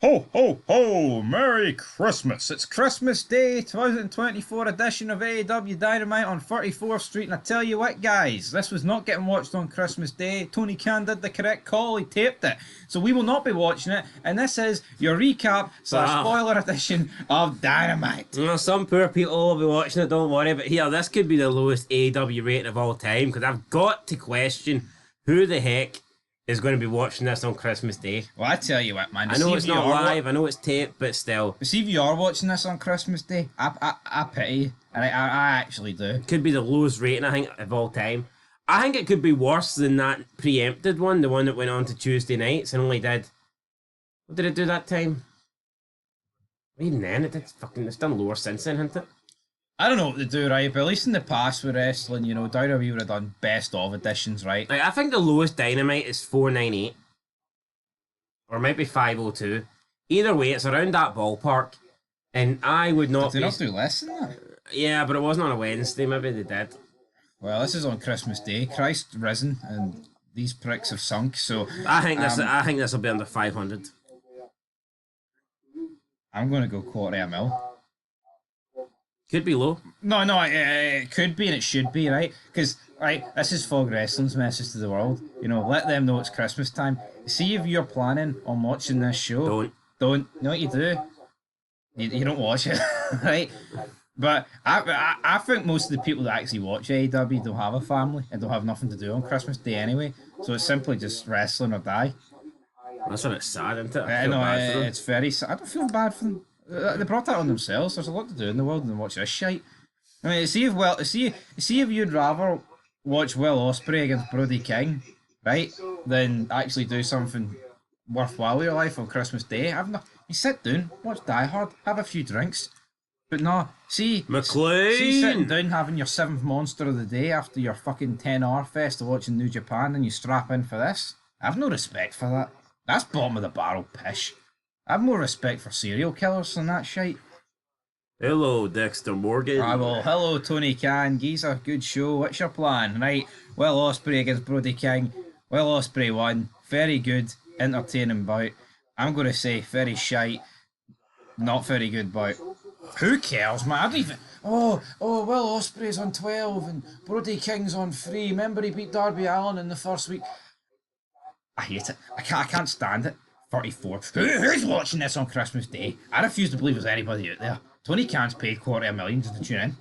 Ho, ho, ho! Merry Christmas! It's Christmas Day, 2024 edition of Aew Dynamite on 34th Street, and I tell you what, guys, this was not getting watched on Christmas Day. Tony Khan did the correct call, he taped it, so we will not be watching it, and this is your recap / spoiler edition of Dynamite. You know, some poor people will be watching it, don't worry, but here, this could be the lowest AEW rating of all time, because I've got to question who the heck is going to be watching this on Christmas Day. Well, I tell you what, man. I know it's not live, I know it's taped, but still. See if you are watching this on Christmas Day, I pity you, and I actually do. Could be the lowest rating, I think, of all time. I think it could be worse than that preempted one, the one that went on to Tuesday nights and only did... What did it do that time? Even then, it's done lower since then, hasn't it? I don't know what to do, right? But at least in the past with wrestling, you know, WWE would have done best of editions, right? Like, I think the lowest Dynamite is 498. Or maybe 502. Either way, it's around that ballpark. And I would not Did they not do less than that? Yeah, but it wasn't on a Wednesday. Maybe they did. Well, this is on Christmas Day. Christ risen, and these pricks have sunk, so... I think this will be under 500. I'm going to go quarter of a mil. Could be low. No, it could be and it should be, right? Because, right, this is Fog Wrestling's message to the world. You know, let them know it's Christmas time. See if you're planning on watching this show. Don't. You know what you do? You don't watch it, right? But I think most of the people that actually watch AEW don't have a family and don't have nothing to do on Christmas Day anyway. So it's simply just wrestling or die. That's a bit sad, isn't it? I know, it's very sad. I don't feel bad for them. They brought that on themselves. There's a lot to do in the world than watch this shite. I mean, see if you'd rather watch Will Ospreay against Brody King, right, than actually do something worthwhile in your life on Christmas Day. You sit down, watch Die Hard, have a few drinks, but no, see sitting down having your 7th monster of the day after your fucking 10-hour fest of watching New Japan, and you strap in for this. I have no respect for that. That's bottom of the barrel pish. I have more respect for serial killers than that shite. Hello, Dexter Morgan. Well, hello, Tony Khan. Geezer, good show. What's your plan? Right, Will Ospreay against Brody King. Will Ospreay won. Very good, entertaining bout. I'm going to say very shite. Not very good bout. Who cares, man? I don't even... Oh, Will Ospreay's on 12 and Brody King's on 3. Remember he beat Darby Allin in the first week? I hate it. I can't stand it. 34. Who's watching this on Christmas Day? I refuse to believe there's anybody out there. Tony Khan's paid $250,000 just to tune in.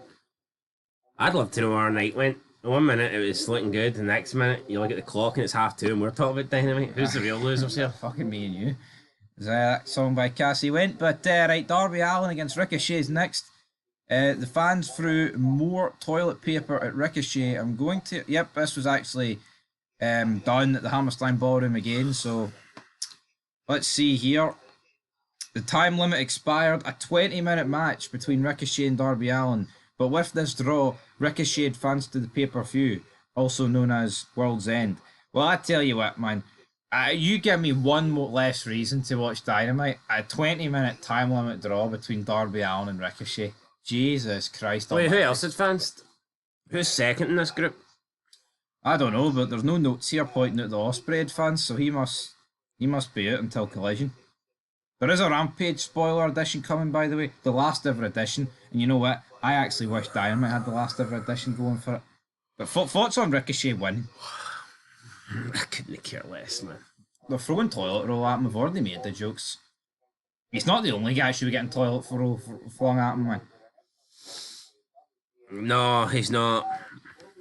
I'd love to know how our night went. 1 minute it was looking good, the next minute you look at the clock and it's 2:30 and we're talking about Dynamite. Who's the real losers here? Fucking me and you. That song by Cassie went. But right, Darby Allin against Ricochet's next. The fans threw more toilet paper at Ricochet. I'm going to... Yep, this was actually done at the Hammerstein Ballroom again, so... Let's see here. The time limit expired. A 20-minute match between Ricochet and Darby Allin. But with this draw, Ricochet advanced to the pay-per-view, also known as World's End. Well, I tell you what, man. You give me one more less reason to watch Dynamite. A 20-minute time limit draw between Darby Allin and Ricochet. Jesus Christ. Wait, who else advanced? Who's second in this group? I don't know, but there's no notes here pointing out the Ospreay advance, so he must be out until Collision. There is a Rampage spoiler edition coming, by the way. The last ever edition. And you know what? I actually wish Dynamite had the last ever edition going for it. But thoughts on Ricochet winning? I couldn't care less, man. They're throwing toilet roll at him. We've already made the jokes. He's not the only guy who should be getting toilet roll flung at him, man. No, he's not.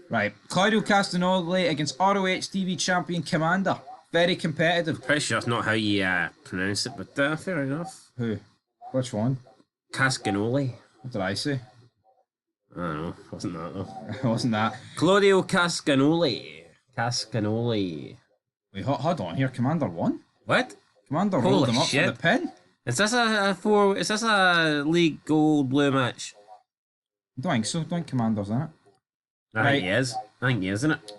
Right. Claudio Castagnoli against ROH TV champion Commander. Very competitive. Pretty sure that's not how you pronounce it, but fair enough. Who? Which one? Cascanoli. What did I say? I don't know. Wasn't that though? It wasn't that. Claudio Cascanoli. Cascanoli. Wait, hold on here. Commander won? What? Commander rolled him up for the pin? Is this Is this a League Gold Blue match? I don't think so. I don't think Commander's in it. I think he is. I think he is, isn't it?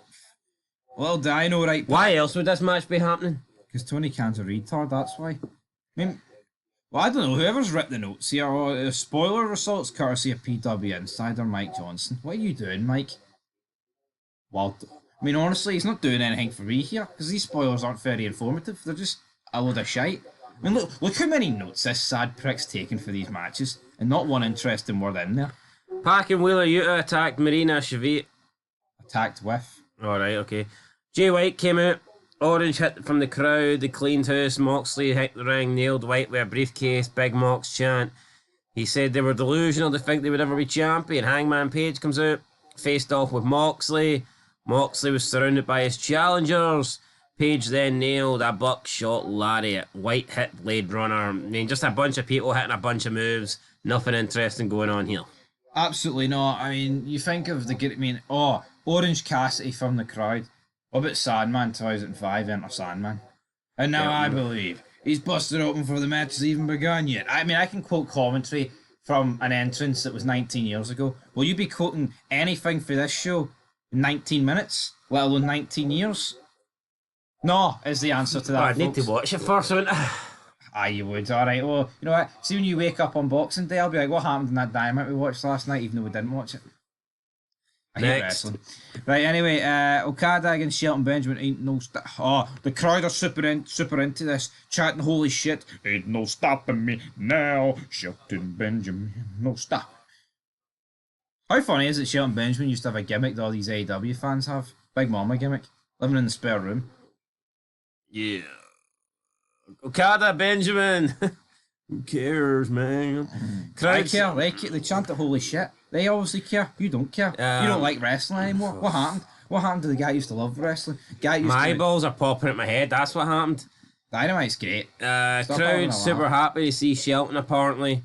Well, Dino, right? Why else would this match be happening? Because Tony Khan's a retard, that's why. I mean, well, I don't know. Whoever's written the notes here, or spoiler results courtesy of PW Insider Mike Johnson. What are you doing, Mike? Well, I mean, honestly, he's not doing anything for me here, because these spoilers aren't very informative. They're just a load of shite. I mean, look how many notes this sad prick's taken for these matches, and not one interesting word in there. Pac and Wheeler Yuta attacked Marina Shafir. Attacked with. Alright, okay. Jay White came out. Orange hit from the crowd. They cleaned house. Moxley hit the ring. Nailed White with a briefcase. Big Mox chant. He said they were delusional to think they would ever be champion. Hangman Page comes out. Faced off with Moxley. Moxley was surrounded by his challengers. Page then nailed a buckshot lariat. White hit Blade Runner. I mean, just a bunch of people hitting a bunch of moves. Nothing interesting going on here. Absolutely not. I mean, you think of Orange Cassidy from the crowd. What about Sandman 2005? Enter Sandman. And now I believe he's busted open before the match has even begun yet. I mean, I can quote commentary from an entrance that was 19 years ago. Will you be quoting anything for this show in 19 minutes, let alone 19 years? No, is the answer to that. I'd need to watch it first, wouldn't I? Aye, you would. Alright, well, you know what? See, when you wake up on Boxing Day, I'll be like, what happened in that Dynamite we watched last night, even though we didn't watch it? I hate wrestling. Right, anyway, Okada against Shelton Benjamin ain't no the crowd are super into this, chanting holy shit, ain't no stopping me now, Shelton Benjamin, no stop. How funny is it Shelton Benjamin used to have a gimmick that all these AEW fans have? Big Mama gimmick, living in the spare room. Yeah. Okada Benjamin. Who cares, man? Crowds. I care. They chant the holy shit. They obviously care. You don't care. You don't like wrestling anymore. What happened? What happened to the guy who used to love wrestling? My eyeballs are popping at my head. That's what happened. Dynamite's great. Crowd super happy to see Shelton apparently.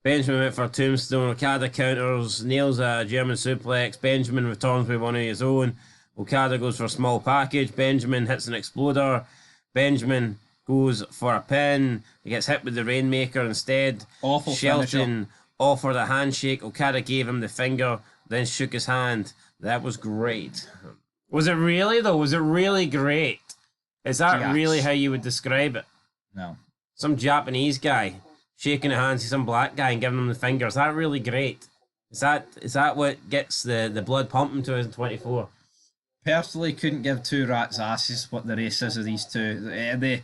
Benjamin went for a tombstone. Okada counters, nails a German suplex. Benjamin returns with one of his own. Okada goes for a small package. Benjamin hits an exploder. Benjamin goes for a pin. He gets hit with the Rainmaker instead. Awful Shelton finisher. Offered a handshake. Okada gave him the finger, then shook his hand. That was great. Was it really, though? Was it really great? Is that really how you would describe it? No. Some Japanese guy shaking the hands of some black guy and giving him the finger. Is that really great? Is that what gets the blood pumping 2024? Personally, couldn't give two rats' asses what the race is of these two.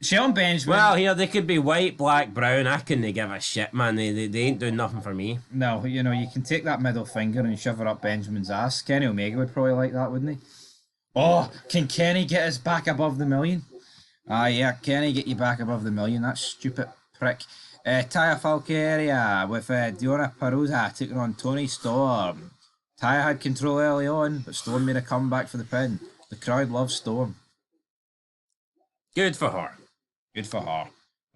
Shelton Benjamin. Well, here they could be white, black, brown. I couldn't give a shit, man. They ain't doing nothing for me. No, you know, you can take that middle finger and shove it up Benjamin's ass. Kenny Omega would probably like that, wouldn't he? Oh, can Kenny get us back above the million? Yeah, Kenny, get you back above the million. That stupid prick. Taya Valkyria with Diona Perosa taking on Toni Storm. Taya had control early on, but Storm made a comeback for the pin. The crowd loves Storm. Good for her. Good for her.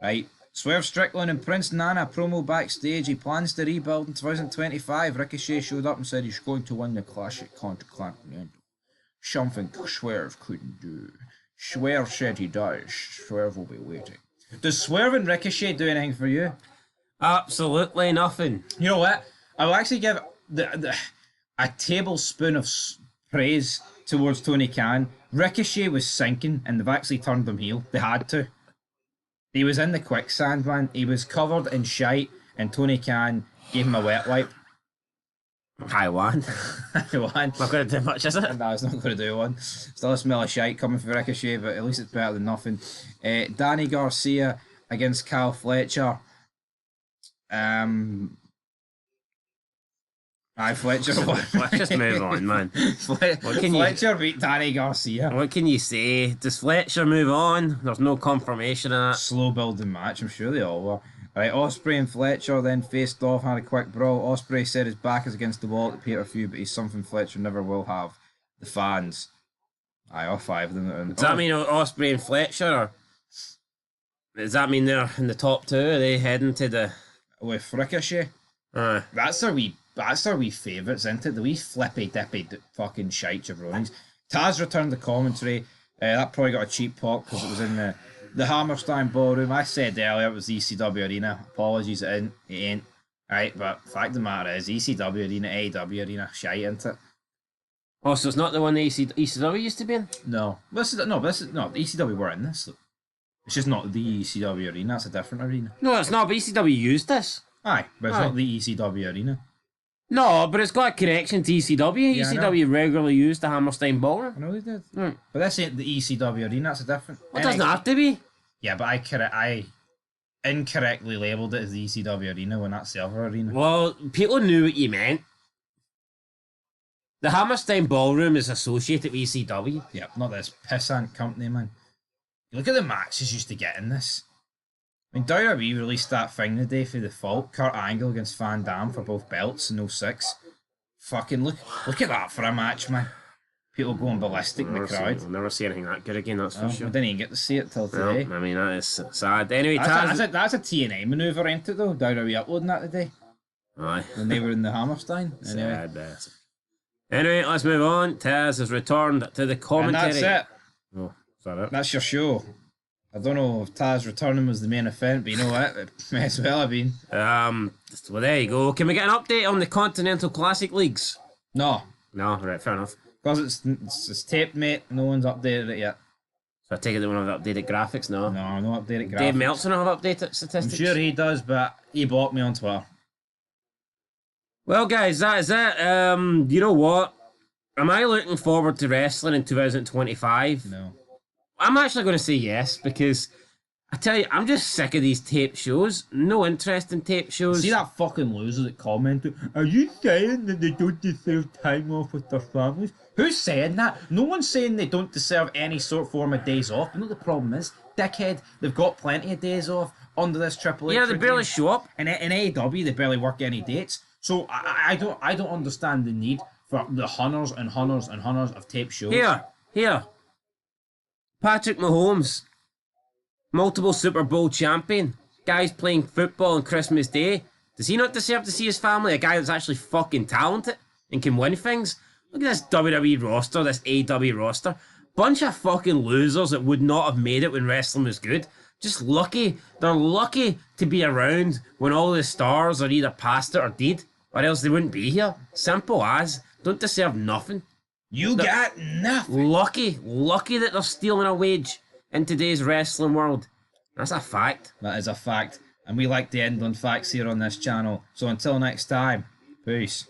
Right. Swerve Strickland and Prince Nana promo backstage. He plans to rebuild in 2025. Ricochet showed up and said he's going to win the Classic Continental. Something Swerve couldn't do. Swerve said he does. Swerve will be waiting. Does Swerve and Ricochet do anything for you? Absolutely nothing. You know what? I will actually give a tablespoon of praise towards Tony Khan. Ricochet was sinking and they've actually turned him heel. They had to. He was in the quicksand, man. He was covered in shite and Tony Khan gave him a wet wipe. I won. I won. Not going to do much, is it? No, it's not going to do one. Still a smell of shite coming from Ricochet, but at least it's better than nothing. Danny Garcia against Cal Fletcher. Fletcher won. Let's just move on, man. Fletcher beat Danny Garcia. What can you say? Does Fletcher move on? There's no confirmation of that. Slow building match, I'm sure they all were. Right, Ospreay and Fletcher then faced off, had a quick brawl. Ospreay said his back is against the wall at the pay-per-view, but he's something Fletcher never will have. The fans. All five of them. Does that mean Ospreay and Fletcher? Or does that mean they're in the top two? Are they heading to the... With Ricochet? That's our wee favourites, isn't it? The wee flippy-dippy fucking shite jabronis. Taz returned the commentary. That probably got a cheap pop because it was in the Hammerstein Ballroom. I said earlier it was the ECW Arena. Apologies, it ain't. Right, but fact of the matter is, ECW Arena, AEW Arena, shite, isn't it? Oh, so it's not the one the ECW used to be in? No. The ECW were in this. It's just not the ECW Arena, it's a different arena. No, it's not, but ECW used this. Aye, but it's not the ECW Arena. No, but it's got a connection to ECW. Yeah, ECW regularly used the Hammerstein Ballroom. I know they did. But this ain't the ECW Arena, that's a different... Well, it doesn't have to be. Yeah, but I incorrectly labelled it as the ECW arena when that's the other arena. Well, people knew what you meant. The Hammerstein Ballroom is associated with ECW. Yeah, not this pissant company, man. Look at the matches used to get in this. I mean, WWE released that thing the day for the Fault. Kurt Angle against Van Damme for both belts in 06. Fucking look at that for a match, man. People going ballistic in the crowd. We'll never see anything that good again, that's for sure. We didn't even get to see it till today. No, I mean, that is sad. Anyway, that's a TNA manoeuvre, ain't it, though? WWE uploading that today. Aye. When they were in the Hammerstein. Anyway. Sad. Anyway, let's move on. Taz has returned to the commentary. And that's it. Oh, is that it? That's your show. I don't know if Taz returning was the main event, but you know what? It may as well have been. Well, there you go. Can we get an update on the Continental Classic Leagues? No. No, right, fair enough. Because it's taped, mate. No one's updated it yet. So I take it they won't have updated graphics, no? No updated graphics. Dave Meltzer will have updated statistics? I'm sure he does, but he blocked me on Twitter. Well, guys, that is it. You know what? Am I looking forward to wrestling in 2025? No. I'm actually going to say yes, because I tell you, I'm just sick of these tape shows. No interest in tape shows. See that fucking loser that commented, are you saying that they don't deserve time off with their families? Who's saying that? No one's saying they don't deserve any sort of form of days off. You know what the problem is? Dickhead, they've got plenty of days off under this Triple H. Yeah, they barely show up. In AEW, they barely work any dates. So I don't understand the need for the hundreds and hundreds and hundreds of tape shows. Here. Patrick Mahomes, multiple Super Bowl champion, guy's playing football on Christmas Day. Does he not deserve to see his family? A guy that's actually fucking talented and can win things? Look at this WWE roster, this AEW roster. Bunch of fucking losers that would not have made it when wrestling was good. Just lucky. They're lucky to be around when all the stars are either past it or dead, or else they wouldn't be here. Simple as. Don't deserve nothing. You got nothing. Lucky that they're stealing a wage in today's wrestling world. That's a fact. That is a fact. And we like to end on facts here on this channel. So until next time, peace.